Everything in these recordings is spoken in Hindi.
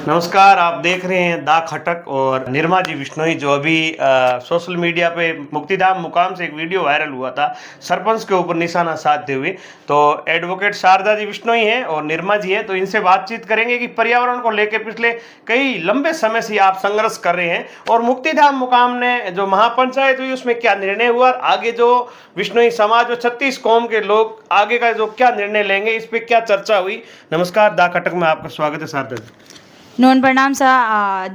नमस्कार, आप देख रहे हैं दा खटक और निर्मा जी बिश्नोई जो अभी सोशल मीडिया पे मुक्तिधाम मुकाम से एक वीडियो वायरल हुआ था सरपंच के ऊपर निशाना साधते हुए। तो एडवोकेट शारदा जी बिश्नोई हैं और निर्मा जी हैं, तो इनसे बातचीत करेंगे कि पर्यावरण को लेकर पिछले कई लंबे समय से आप संघर्ष कर रहे हैं और मुक्तिधाम मुकाम ने जो महापंचायत हुई उसमें क्या निर्णय हुआ और आगे जो बिश्नोई समाज और 36 कौम के लोग आगे का जो क्या निर्णय लेंगे, इस पर क्या चर्चा हुई। नमस्कार, दा खटक में आपका स्वागत है शारदा जी। नोन प्रणाम सा।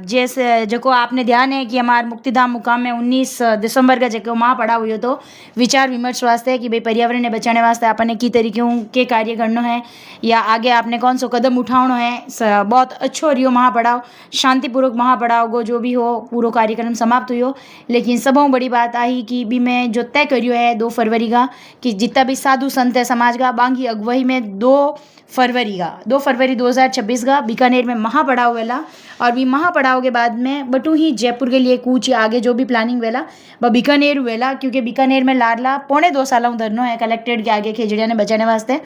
जैसे जो आपने ध्यान है कि हमारे मुक्तिधाम मुकाम में 19 दिसंबर का जो माह पड़ा हुई हो तो विचार विमर्श वास्ते कि भाई पर्यावरण ने बचाने वास्ते आपने की तरीकों के कार्य करना है या आगे आपने कौन सो कदम उठाना है। बहुत अच्छो रियो महा पड़ाव, शांतिपूर्वक महा पड़ाव गो जो भी हो पूरा कार्यक्रम समाप्त हुई हो। लेकिन सबों बड़ी बात आई कि भी मैं जो तय करियो है 2 फरवरी का कि जितना भी साधु संत है समाज का बांगी अगुवाई में 2 फरवरी 2026 का बीकानेर में महापड़ाव वेला और भी महापड़ाव के बाद में बटू ही जयपुर के लिए कूच या आगे जो भी प्लानिंग वेला वह बीकानेर वेला, क्योंकि बीकानेर में लाडला 2.25 साल धरनो है कलेक्ट्रेट के आगे खेजड़िया ने बचाने वास्ते।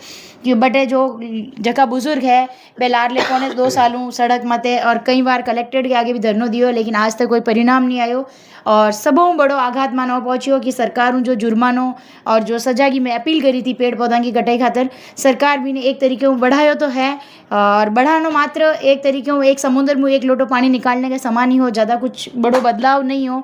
कि बटे जो जगह बुजुर्ग है वे लाडले 2.25 सालों सड़क मते और कई बार कलेक्ट्रेट के आगे भी धरनो दियो, लेकिन आज तक कोई परिणाम नहीं आयो। और सबों बड़ो आघात मानो पहुंचियो कि सरकार जो जुर्मानो और जो सजा की मैं अपील करी थी पेड़ पौधा की कटाई खातर, सरकार भी ने एक तरीके बढ़ायो तो है और बढ़ानो मात्र एक तरीके एक समुद्र में एक लोटो पानी निकालने के समान ही हो, ज़्यादा कुछ बड़ो बदलाव नहीं हो।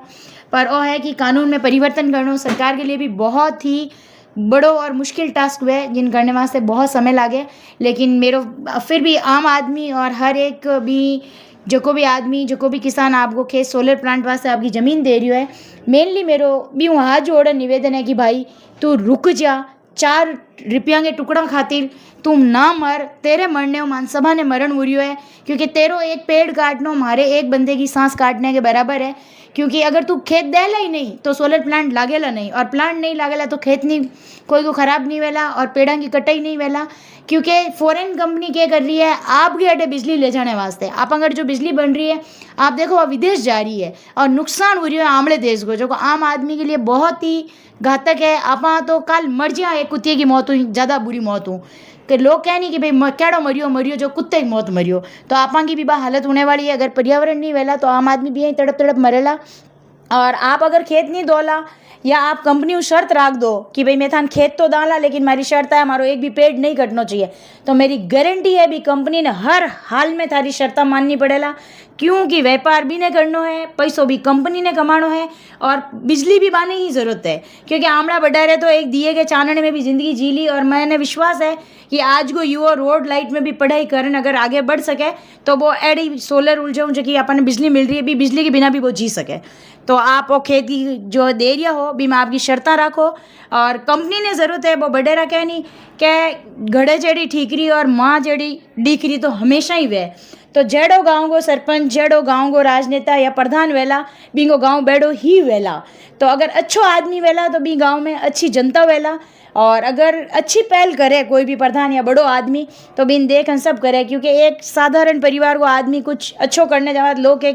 पर वो है कि कानून में परिवर्तन करना सरकार के लिए भी बहुत ही बड़ो और मुश्किल टास्क हुए जिन करने वास्ते बहुत समय लागे। लेकिन मेरो फिर भी आम आदमी और हर एक भी जो भी आदमी जो भी किसान आपको खेत सोलर प्लांट वास्ते आपकी ज़मीन दे रही है, मेनली मेरो भी वहाँ जोड़ निवेदन है कि भाई तू रुक जा, 4 रुपया के टुकड़ा खातिर तुम ना मर, तेरे मरने मानसभा ने मरण उरियो है, क्योंकि तेरो एक पेड़ काटना हमारे एक बंदे की सांस काटने के बराबर है। क्योंकि अगर तू खेत देला ही नहीं तो सोलर प्लांट लागेला नहीं, और प्लांट नहीं लागेला तो खेत नहीं कोई को खराब नहीं वेला और पेड़ा की कटाई नहीं वेला। क्योंकि फॉरेन कंपनी क्या कर रही है आपके अड्डे बिजली ले जाने वास्ते, आप अगर जो बिजली बन रही है आप देखो वह विदेश जा रही है और नुकसान हो रही है आमले देश को, जो आम आदमी के लिए बहुत ही घातक है। आप तो कल मर जा एक कुत्ते की मौत हुई, ज़्यादा बुरी मौत हो कि लोग कह नहीं कि भाई कैड़ो मरियो जो कुत्ते की मौत मरियो, तो आपा की भी बा हालत होने वाली है। अगर पर्यावरण नहीं वेला तो आम आदमी भी यहीं तड़प तड़प मरेला। और आप अगर खेत नहीं दोला या आप कंपनी शर्त रख दो कि भाई मैं थान खेत तो डाला लेकिन मेरी शर्त है हमारो एक भी पेड़ नहीं कटना चाहिए, तो मेरी गारंटी है भी कंपनी ने हर हाल में थारी शर्त माननी पड़ेला। क्योंकि व्यापार भी ने करना है, पैसों भी कंपनी ने कमाना है और बिजली भी बाने ही ज़रूरत है। क्योंकि आमड़ा बडारे तो एक दिए के चानने में भी ज़िंदगी जी ली, और मैंने विश्वास है कि आज को युवा रोड लाइट में भी पढ़ाई करन अगर आगे बढ़ सके तो वो एडी सोलर ऊर्जा जो कि अपन बिजली मिल रही है भी बिजली के बिना भी वो जी सके। तो आप वो खेती जो दे रिया हो भी में आपकी शर्तें रखो, और कंपनी ने ज़रूरत है वो बडेरा कह नहीं कि घड़े जेड़ी ठीकरी और माँ जेड़ी डीकरी तो हमेशा ही वे। तो जेड़ो गाँव को सरपंच, जेड़ो गाँव को राजनेता या प्रधान वेला बिंगो गाँव बेड़ो ही वेला। तो अगर अच्छो आदमी वेला तो भी गाँव में अच्छी जनता वेला, और अगर अच्छी पहल करे कोई भी प्रधान या बड़ो आदमी तो बिन देखन सब करे। क्योंकि एक साधारण परिवार को आदमी कुछ अच्छो करने जावा लोग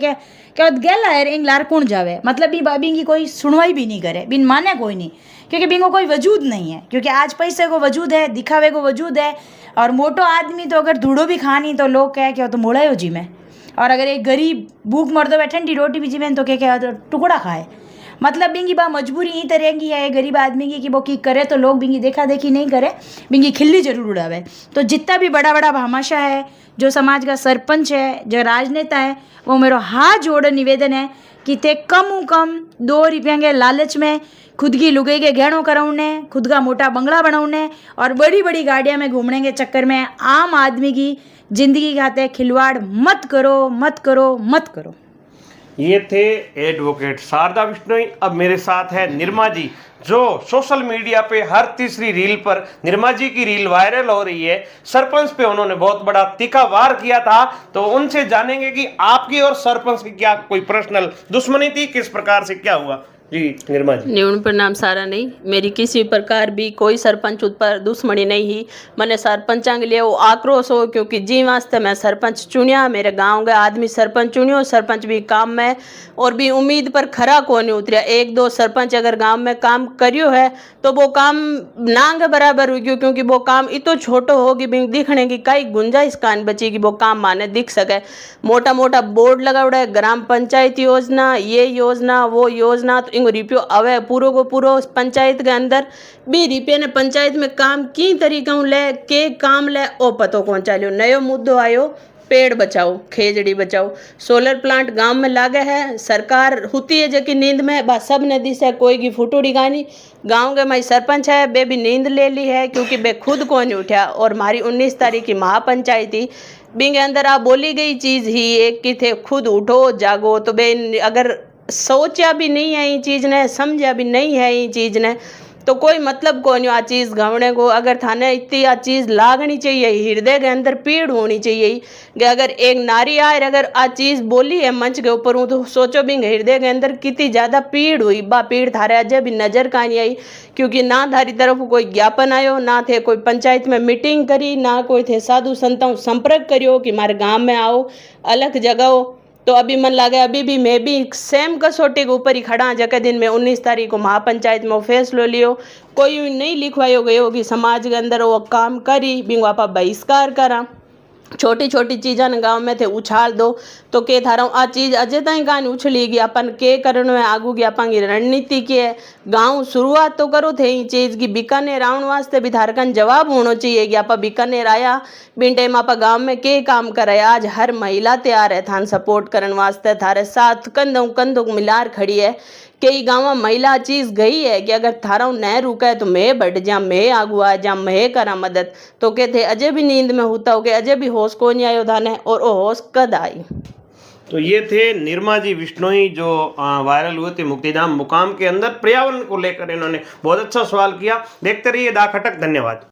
क्या गेला है इंग लार कौन जावे, मतलब भी बाबी की कोई सुनवाई भी नहीं करे, बिन माने कोई नहीं, क्योंकि बिंगो कोई वजूद नहीं है। क्योंकि आज पैसे को वजूद है, दिखावे को वजूद है, और मोटो आदमी तो अगर धूड़ो भी खानी तो लोग कहे कि तो मोड़ायो जी में, और अगर एक गरीब भूख मर दो बैठे ठंडी रोटी भी जी में तो क्या तो टुकड़ा खाए। मतलब बिंगी बा मजबूरी ही तरह की है गरीब आदमी की कि वो की करे तो लोग बिंगी देखा देखी नहीं करे, बिंगी खिल्ली जरूर उड़ावे। तो जितना भी बड़ा बड़ा भामाशाह है, जो समाज का सरपंच है, जो राजनेता है, वो मेरा हाथ जोड़ निवेदन है कि ते कम 2 रुपया के लालच में खुद की लुगाई के गहनों कराउने, खुद का मोटा बंगला बनाउने और बड़ी बड़ी गाड़ियाँ में घूमने के चक्कर में आम आदमी की जिंदगी खाते खिलवाड़ मत करो, मत करो, मत करो। ये थे एडवोकेट शारदा बिश्नोई। अब मेरे साथ है निर्मा जी, जो सोशल मीडिया पे हर तीसरी रील पर निर्मा जी की रील वायरल हो रही है। सरपंच पे उन्होंने बहुत बड़ा तीखा वार किया था, तो उनसे जानेंगे कि आपकी और सरपंच की क्या कोई पर्सनल दुश्मनी थी, किस प्रकार से क्या हुआ। जी निर्मा जी। न्यून प्रणाम सारा नहीं, मेरी किसी प्रकार भी कोई सरपंच पर दुश्मनी नहीं ही। मैंने सरपंचा के लिए वो आक्रोश हो, क्योंकि जी वास्ते मैं सरपंच चुनिया, मेरे गांव के आदमी सरपंच चुनियो, सरपंच भी काम में और भी उम्मीद पर खरा को नहीं उतरिया। एक दो सरपंच अगर गांव में काम करियो है तो वो काम नांग बराबर हुई गयो, क्योंकि वो काम इतो छोटो होगी भी दिखने की कई गुंजाइश कान बची कि वो काम माने दिख सके। मोटा मोटा बोर्ड लगावड़ा है, ग्राम पंचायत योजना, ये योजना वो योजना, तो इन रिपियो अवे पूरो को पूरो पंचायत के अंदर भी रिपिया ने पंचायत में काम की तरीका ले के काम ले ओ पतो कौन चालियो। नयो मुद्दो आयो, पेड़ बचाओ खेजड़ी बचाओ। सोलर प्लांट गांव में लागे है, सरकार होती है जबकि नींद में बस सब ने दिशा कोई की फुटूड़ी गानी। गांव के मई सरपंच है, बे भी नींद ले ली है, क्योंकि बे खुद को नहीं उठा। और हमारी 19 तारीख की महापंचायत थी, बिंग अंदर आ बोली गई चीज़ ही एक की थे खुद उठो जागो। तो बे अगर सोचा भी नहीं है ये चीज़ ने, समझा भी नहीं है ये चीज़ ने, तो कोई मतलब को नहीं आ चीज़ गावने को। अगर थाने इतनी आ चीज़ लागनी चाहिए, हृदय के अंदर पीड़ होनी चाहिए कि अगर एक नारी आए अगर आ चीज़ बोली है मंच के ऊपर हूँ, तो सोचो भी हृदय के अंदर कितनी ज़्यादा पीड़ हुई। बा पीड़ थारे अजय भी नज़र का नहीं आई, क्योंकि ना थारी तरफ कोई ज्ञापन आयो, ना थे कोई पंचायत में मीटिंग करी, ना कोई थे साधु संतों संपर्क करियो कि हमारे गाँव में आओ अलग जगह हो। तो अभी मन लगे अभी भी मैं भी सेम कसौटी के ऊपर ही खड़ा जगह दिन में 19 तारीख को महापंचायत में फैसलो लियो। कोई नहीं लिखवायो गयो कि समाज के अंदर वो काम करी बिंग वापा बहिष्कार करा। छोटी छोटी चीज़ा ने गाँव में थे उछाल दो, तो के थारा आ चीज़ अजय तक कहानी उछली गई अपन के करने में आगू की अपन की रणनीति की है। गाँव शुरुआत तो करो थे ये चीज़ की बीकानेर आउन वास्ते भी थारकन जवाब होना चाहिए कि आप बीकानेर आया बिन टाइम आप गाँव में के काम करे। आज हर महिला तैयार है थान सपोर्ट करने वास्ते, थारे साथ कंधों कंधों मिलार खड़ी है। कई गाँव में महिला चीज़ गई है कि अगर थारा न रुका तो मैं बढ़ जा, मैं आगू आ जा, मैं करा मदद। तो कहते अजय भी नींद में होता हो कि अजय भी होश को नहीं आयो थाने, और वो होश कद आई। तो ये थे निर्मा जी विश्नोई जो वायरल हुए थे मुक्तिधाम मुकाम के अंदर। पर्यावरण को लेकर इन्होंने बहुत अच्छा सवाल किया। देखते रहिए दा खटक। धन्यवाद।